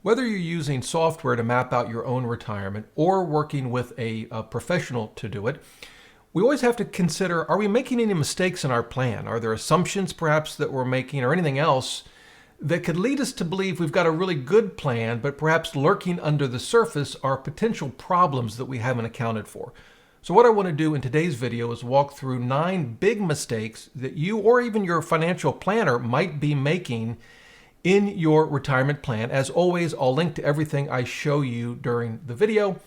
Whether you're using software to map out your own retirement or working with a professional to do it, we always have to consider, are we making any mistakes in our plan? Are there assumptions perhaps that we're making or anything else that could lead us to believe we've got a really good plan, but perhaps lurking under the surface are potential problems that we haven't accounted for? So what I want to do in today's video is walk through 9 big mistakes that you or even your financial planner might be making in your retirement plan. As always, I'll link to everything I show you during the video.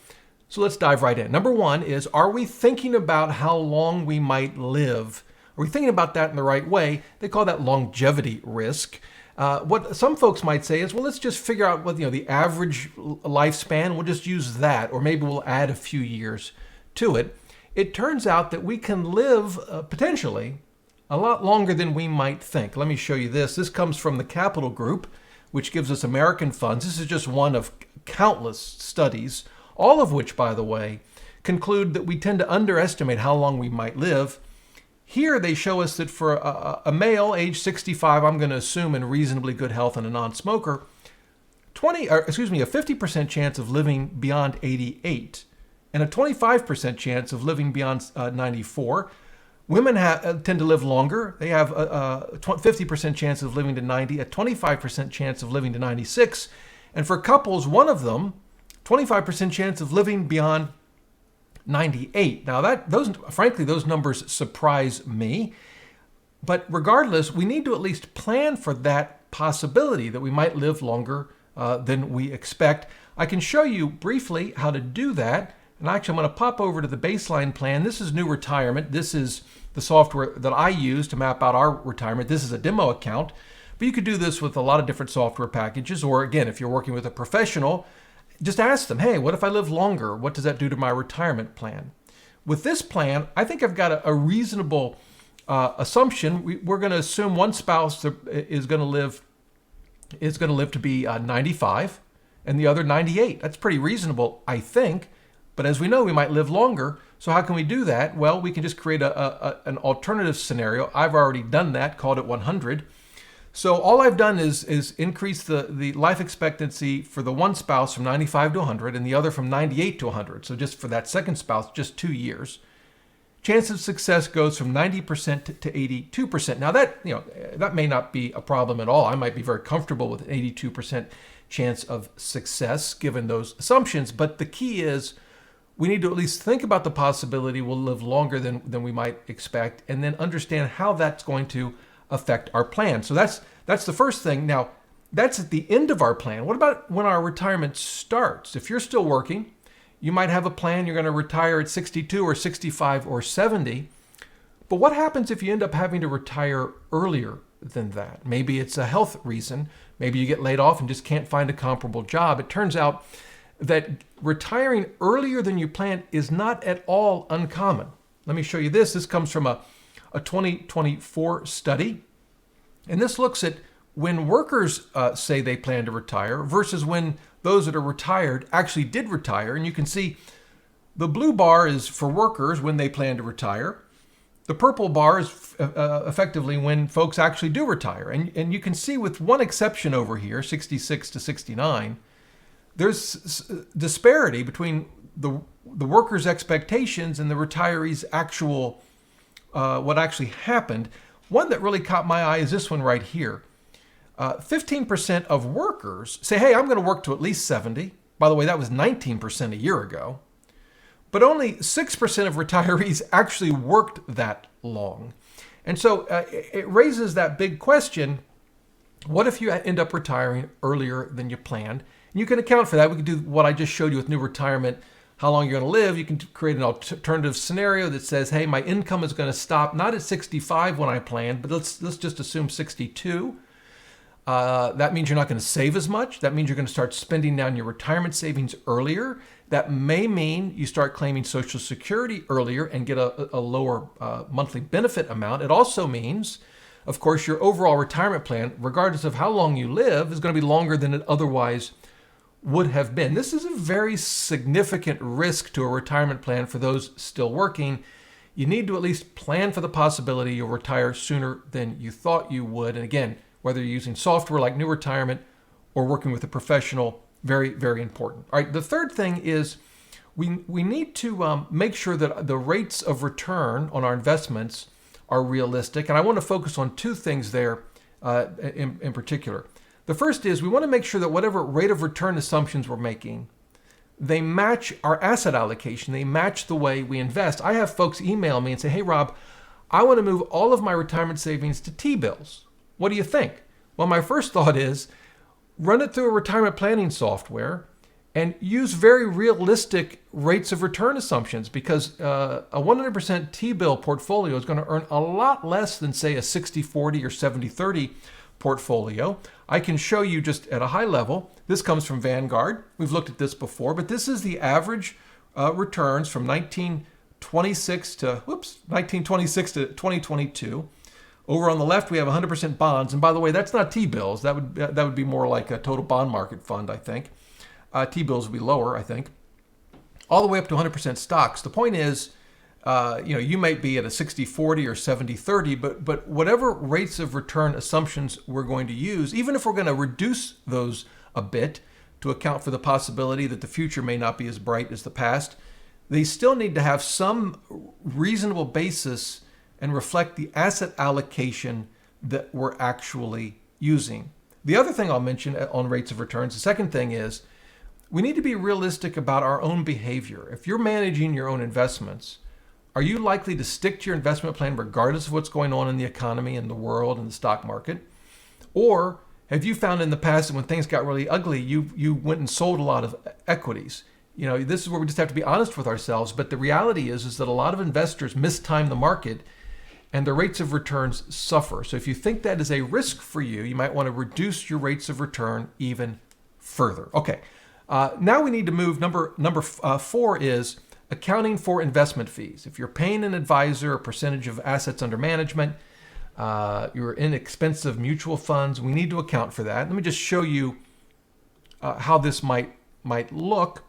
So let's dive right in. Number 1 is, are we thinking about how long we might live? Are we thinking about that in the right way? They call that longevity risk. What some folks might say is, well, let's just figure out what the average lifespan. We'll just use that, or maybe we'll add a few years to it. It turns out that we can live potentially a lot longer than we might think. Let me show you this. This comes from the Capital Group, which gives us American funds. This is just one of countless studies, all of which, by the way, conclude that we tend to underestimate how long we might live. Here they show us that for a male age 65, I'm going to assume in reasonably good health and a non-smoker, a 50% chance of living beyond 88 and a 25% chance of living beyond 94. Women tend to live longer. They have a 50% chance of living to 90, a 25% chance of living to 96. And for couples, one of them, 25% chance of living beyond 98. Now, frankly, those numbers surprise me. But regardless, we need to at least plan for that possibility that we might live longer than we expect. I can show you briefly how to do that. And actually, I'm going to pop over to the baseline plan. This is New Retirement. This is the software that I use to map out our retirement. This is a demo account, but you could do this with a lot of different software packages. Or again, if you're working with a professional, just ask them, hey, what if I live longer? What does that do to my retirement plan? With this plan, I think I've got a reasonable assumption. We're going to assume one spouse is going to live to be 95 and the other 98. That's pretty reasonable, I think. But as we know, we might live longer. So how can we do that? Well, we can just create an alternative scenario. I've already done that, called it 100. So all I've done is increase the life expectancy for the one spouse from 95 to 100 and the other from 98 to 100. So just for that second spouse, just 2 years. Chance of success goes from 90% to 82%. Now that may not be a problem at all. I might be very comfortable with an 82% chance of success given those assumptions. But the key is, we need to at least think about the possibility we'll live longer than we might expect, and then understand how that's going to affect our plan. So that's the first thing. Now, that's at the end of our plan. What about when our retirement starts? If you're still working, you might have a plan you're going to retire at 62 or 65 or 70. But what happens if you end up having to retire earlier than that? Maybe it's a health reason. Maybe you get laid off and just can't find a comparable job. It turns out that retiring earlier than you planned is not at all uncommon. Let me show you this. This comes from a 2024 study. And this looks at when workers say they plan to retire versus when those that are retired actually did retire. And you can see the blue bar is for workers when they plan to retire. The purple bar is effectively when folks actually do retire. And you can see, with one exception over here, 66 to 69, there's disparity between the workers' expectations and the retirees' actual, what actually happened. One that really caught my eye is this one right here. 15% of workers say, hey, I'm going to work to at least 70. By the way, that was 19% a year ago. But only 6% of retirees actually worked that long. And so it raises that big question, what if you end up retiring earlier than you planned? And you can account for that. We can do what I just showed you with New Retirement, how long you're going to live. You can create an alternative scenario that says, hey, my income is going to stop not at 65 when I planned, but let's just assume 62. That means you're not going to save as much. That means you're going to start spending down your retirement savings earlier. That may mean you start claiming Social Security earlier and get a lower monthly benefit amount. It also means, of course, your overall retirement plan, regardless of how long you live, is going to be longer than it otherwise would have been. This is a very significant risk to a retirement plan for those still working. You need to at least plan for the possibility you'll retire sooner than you thought you would. And again, whether you're using software like New Retirement or working with a professional, Very, very important. All right, the third thing is we need to make sure that the rates of return on our investments are realistic. And I want to focus on two things there in particular. The first is we want to make sure that whatever rate of return assumptions we're making, they match our asset allocation. They match the way we invest. I have folks email me and say, hey, Rob, I want to move all of my retirement savings to T-bills. What do you think? Well, my first thought is run it through a retirement planning software and use very realistic rates of return assumptions, because a 100% T-bill portfolio is going to earn a lot less than, say, a 60-40 or 70-30 portfolio. I can show you just at a high level. This comes from Vanguard. We've looked at this before, but this is the average returns from 1926 to 2022. Over on the left, we have 100% bonds. And by the way, that's not T-bills. That would be more like a total bond market fund, I think. T-bills would be lower, I think. All the way up to 100% stocks. The point is, you might be at a 60-40 or 70-30, but whatever rates of return assumptions we're going to use, even if we're going to reduce those a bit to account for the possibility that the future may not be as bright as the past, they still need to have some reasonable basis and reflect the asset allocation that we're actually using. The other thing I'll mention on rates of returns, the second thing is we need to be realistic about our own behavior. If you're managing your own investments, are you likely to stick to your investment plan regardless of what's going on in the economy and the world and the stock market? Or have you found in the past that when things got really ugly, you went and sold a lot of equities? This is where we just have to be honest with ourselves. But the reality is that a lot of investors mistime the market and the rates of returns suffer. So if you think that is a risk for you, you might want to reduce your rates of return even further. Okay, now we need to move. Number 4 is accounting for investment fees. If you're paying an advisor a percentage of assets under management, your inexpensive mutual funds, we need to account for that. Let me just show you how this might look.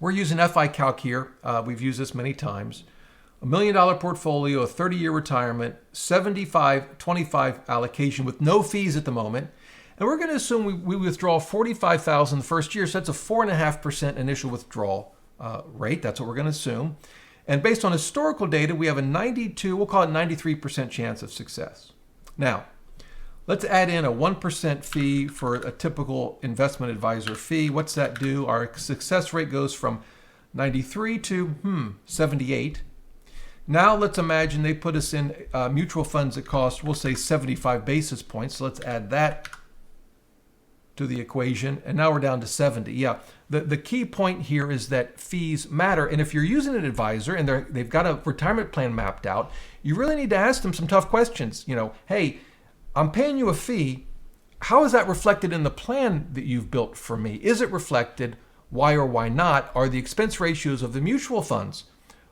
We're using FI Calc here. We've used this many times. $1 million portfolio, a 30-year retirement, 75-25 allocation with no fees at the moment. And we're going to assume we withdraw $45,000 the first year, so that's a 4.5% initial withdrawal rate. That's what we're going to assume. And based on historical data, we have a 92, we'll call it 93% chance of success. Now, let's add in a 1% fee for a typical investment advisor fee. What's that do? Our success rate goes from 93 to 78. Now let's imagine they put us in mutual funds that cost, we'll say 75 basis points. So let's add that to the equation. And now we're down to 70. Yeah, the key point here is that fees matter. And if you're using an advisor and they've got a retirement plan mapped out, you really need to ask them some tough questions. Hey, I'm paying you a fee. How is that reflected in the plan that you've built for me? Is it reflected? Why or why not? Are the expense ratios of the mutual funds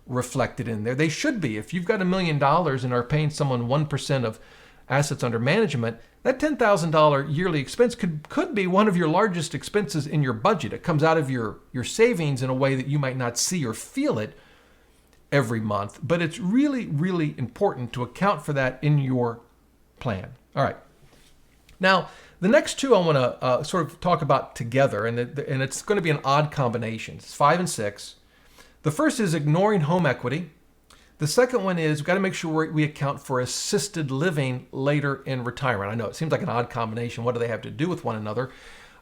reflected in there? They should be. If you've got $1 million and are paying someone 1% of assets under management, that $10,000 yearly expense could be one of your largest expenses in your budget. It comes out of your savings in a way that you might not see or feel it every month, but it's really, really important to account for that in your plan. All right. Now, the next two I want to sort of talk about together, and it's going to be an odd combination. It's 5 and 6. The first is ignoring home equity. The second one is we've got to make sure we account for assisted living later in retirement. I know it seems like an odd combination. What do they have to do with one another?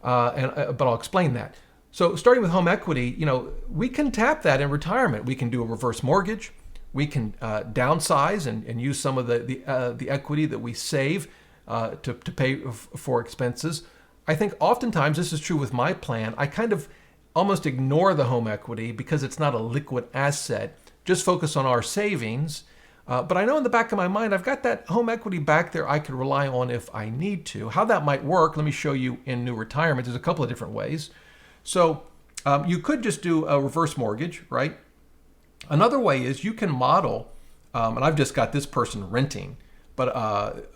But I'll explain that. So starting with home equity, we can tap that in retirement. We can do a reverse mortgage. We can downsize and use some of the equity that we save to pay for expenses. I think oftentimes, this is true with my plan, I kind of almost ignore the home equity because it's not a liquid asset. Just focus on our savings. But I know in the back of my mind, I've got that home equity back there I could rely on if I need to. How that might work, let me show you in New Retirement. There's a couple of different ways. So you could just do a reverse mortgage, right? Another way is you can model, and I've just got this person renting, but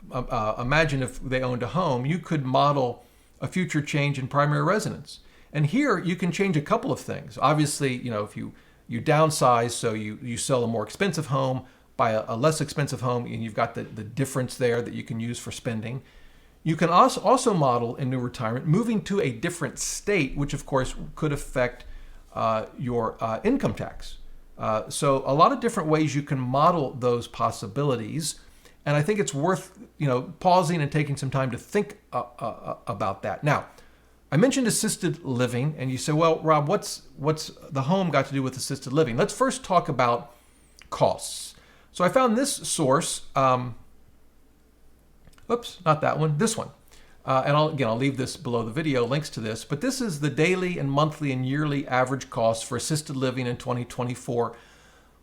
imagine if they owned a home, you could model a future change in primary residence. And here you can change a couple of things. Obviously, if you downsize, so you sell a more expensive home, buy a less expensive home, and you've got the difference there that you can use for spending. You can also model in new retirement moving to a different state, which of course could affect your income tax. So a lot of different ways you can model those possibilities. And I think it's worth pausing and taking some time to think about that. Now, I mentioned assisted living, and you say, well, Rob, what's the home got to do with assisted living? Let's first talk about costs. So I found this source. Oops, not that one, this one. And I'll leave this below the video, links to this. But this is the daily and monthly and yearly average costs for assisted living in 2024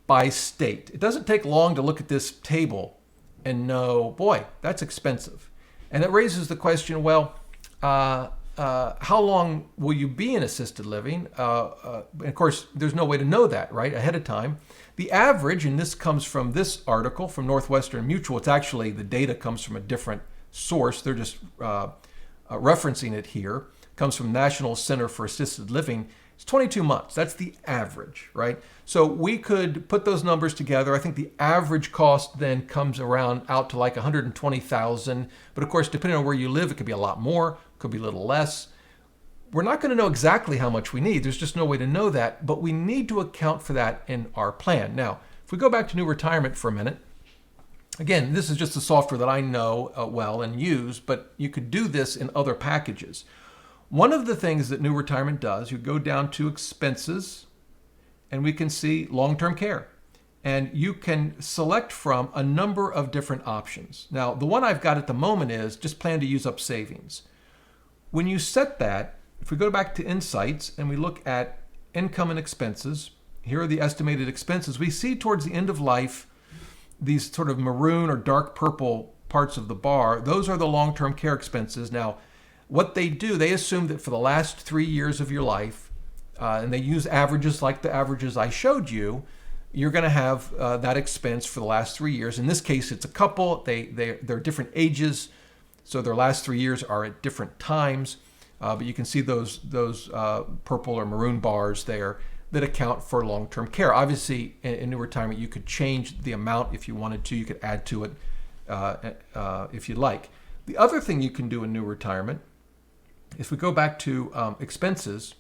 by state. It doesn't take long to look at this table and know, boy, that's expensive. And it raises the question, well, how long will you be in assisted living? Of course, there's no way to know that, right, ahead of time. The average, and this comes from this article from Northwestern Mutual, it's actually, the data comes from a different source. They're just referencing it here. Comes from National Center for Assisted Living. It's 22 months. That's the average, right? So we could put those numbers together. I think the average cost then comes around out to like $120,000. But of course, depending on where you live, it could be a lot more, could be a little less. We're not going to know exactly how much we need. There's just no way to know that, but we need to account for that in our plan. Now, if we go back to new retirement for a minute, again, this is just the software that I know well and use, but you could do this in other packages. One of the things that new retirement does, you go down to expenses, and we can see long-term care. And you can select from a number of different options. Now, the one I've got at the moment is just plan to use up savings. When you set that, if we go back to Insights and we look at income and expenses, here are the estimated expenses. We see towards the end of life, these sort of maroon or dark purple parts of the bar, those are the long-term care expenses. Now, what they do, they assume that for the last 3 years of your life, and they use averages like the averages I showed you, you're going to have that expense for the last 3 years. In this case, it's a couple. They're different ages, so their last 3 years are at different times. But you can see those purple or maroon bars there that account for long-term care. Obviously, in new retirement, you could change the amount if you wanted to. You could add to it if you'd like. The other thing you can do in new retirement, if we go back to expenses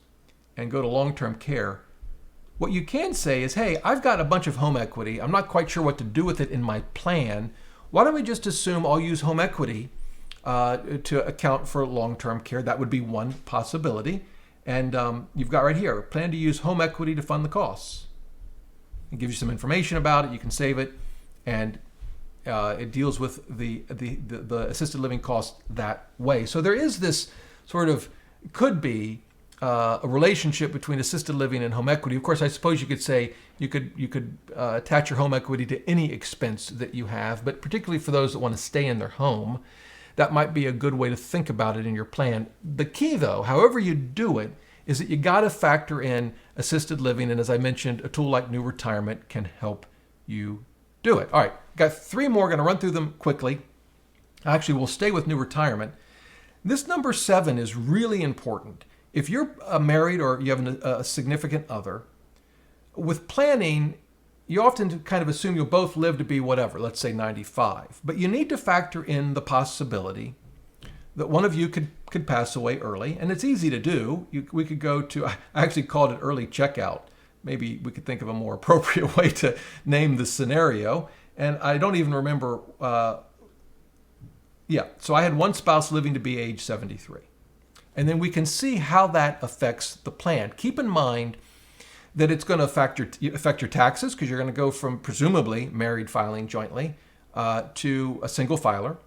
and go to long-term care, what you can say is, hey, I've got a bunch of home equity. I'm not quite sure what to do with it in my plan. Why don't we just assume I'll use home equity to account for long-term care? That would be one possibility. And you've got right here, plan to use home equity to fund the costs. It gives you some information about it. You can save it, and it deals with the assisted living costs that way. So there is this sort of, could be a relationship between assisted living and home equity. Of course, I suppose you could say you could attach your home equity to any expense that you have, but particularly for those that want to stay in their home, that might be a good way to think about it in your plan. The key, though, however you do it, is that you got to factor in assisted living. And as I mentioned, a tool like new retirement can help you do it. All right, got 3 more. Going to run through them quickly. Actually, we'll stay with new retirement. This number 7 is really important. If you're married or you have a significant other, with planning, you often kind of assume you'll both live to be whatever, let's say 95. But you need to factor in the possibility that one of you could pass away early. And it's easy to do. We could go to, I actually called it early checkout. Maybe we could think of a more appropriate way to name the scenario. And I don't even remember. So I had one spouse living to be age 73. And then we can see how that affects the plan. Keep in mind that it's going to affect your taxes, because you're going to go from presumably married filing jointly to a single filer.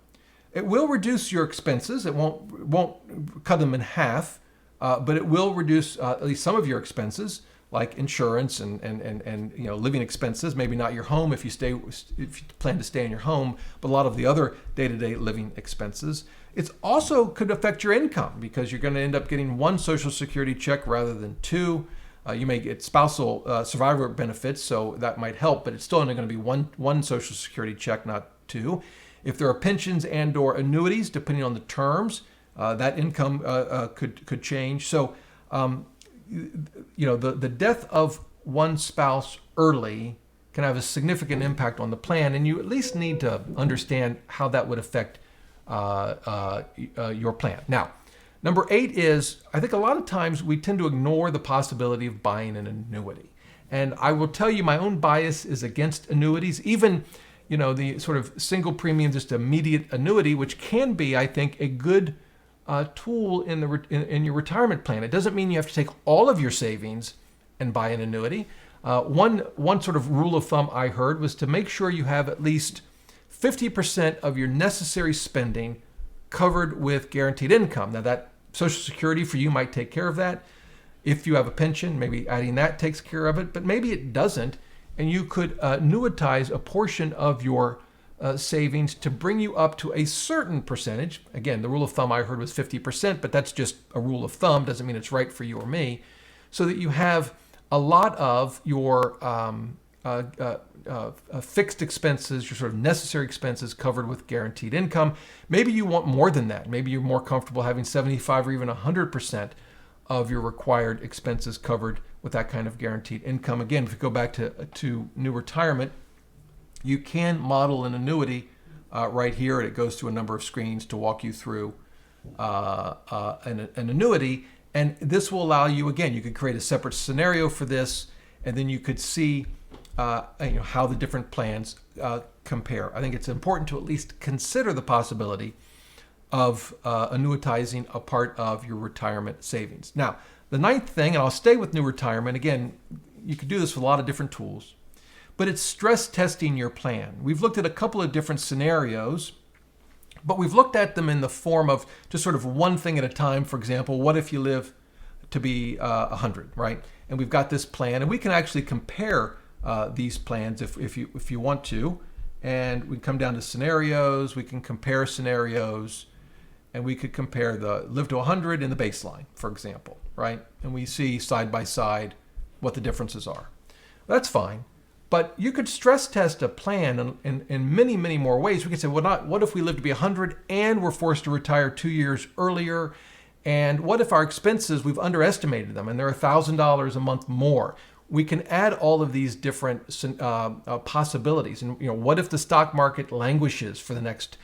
It will reduce your expenses. It won't cut them in half, but it will reduce at least some of your expenses, like insurance and living expenses. Maybe not your home if you plan to stay in your home, but a lot of the other day-to-day living expenses. It also could affect your income, because you're going to end up getting one Social Security check rather than 2. You may get spousal survivor benefits, so that might help, but it's still only going to be one Social Security check, not 2. If there are pensions and/or annuities, depending on the terms, that income could change. So, the death of one spouse early can have a significant impact on the plan, and you at least need to understand how that would affect your plan. Now, number 8 is, I think a lot of times we tend to ignore the possibility of buying an annuity. And I will tell you, my own bias is against annuities, even the sort of single premium, just immediate annuity, which can be, I think, a good tool in your retirement plan. It doesn't mean you have to take all of your savings and buy an annuity. One sort of rule of thumb I heard was to make sure you have at least 50% of your necessary spending covered with guaranteed income. Now, that Social Security for you might take care of that. If you have a pension, maybe adding that takes care of it, but maybe it doesn't, and you could annuitize a portion of your savings to bring you up to a certain percentage. Again, the rule of thumb I heard was 50%, but that's just a rule of thumb, doesn't mean it's right for you or me, so that you have a lot of your fixed expenses, your sort of necessary expenses covered with guaranteed income. Maybe you want more than that. Maybe you're more comfortable having 75 or even 100% of your required expenses covered with that kind of guaranteed income. Again, if you go back to new retirement, you can model an annuity right here, and it goes to a number of screens to walk you through an annuity. And this will allow you, again, you could create a separate scenario for this, and then you could see how the different plans compare. I think it's important to at least consider the possibility of annuitizing a part of your retirement savings. Now, the 9th thing, and I'll stay with new retirement, again, you could do this with a lot of different tools, but it's stress testing your plan. We've looked at a couple of different scenarios, but we've looked at them in the form of just sort of one thing at a time. For example, what if you live to be 100, right? And we've got this plan, and we can actually compare these plans if you want to. And we come down to scenarios, we can compare scenarios, and we could compare the live to 100 and the baseline, for example, right? And we see side by side what the differences are. That's fine. But you could stress test a plan in many, many more ways. We could say, what if we live to be 100 and we're forced to retire 2 years earlier? And what if our expenses, we've underestimated them and they're $1,000 a month more? We can add all of these different possibilities. And what if the stock market languishes for the next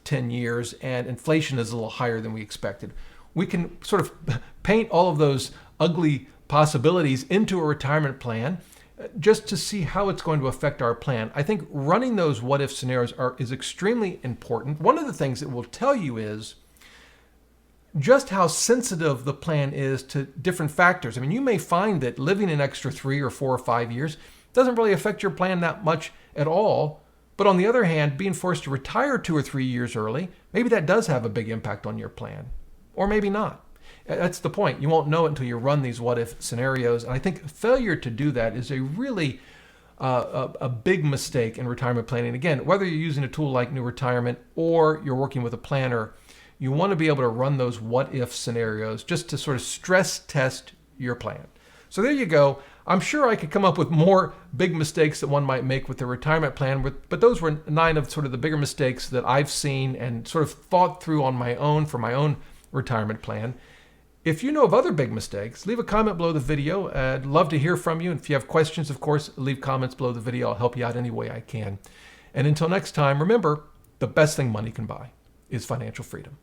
10 years and inflation is a little higher than we expected? We can sort of paint all of those ugly possibilities into a retirement plan just to see how it's going to affect our plan. I think running those what if scenarios is extremely important. One of the things it will tell you is just how sensitive the plan is to different factors. I mean, you may find that living an extra 3 or 4 or 5 years doesn't really affect your plan that much at all. But on the other hand, being forced to retire 2 or 3 years early, maybe that does have a big impact on your plan, or maybe not. That's the point. You won't know it until you run these what-if scenarios. And I think failure to do that is a really a big mistake in retirement planning. Again, whether you're using a tool like New Retirement or you're working with a planner, you want to be able to run those what-if scenarios just to sort of stress test your plan. So there you go. I'm sure I could come up with more big mistakes that one might make with the retirement plan, but those were 9 of sort of the bigger mistakes that I've seen and sort of thought through on my own for my own retirement plan. If you know of other big mistakes, leave a comment below the video. I'd love to hear from you. And if you have questions, of course, leave comments below the video. I'll help you out any way I can. And until next time, remember, the best thing money can buy is financial freedom.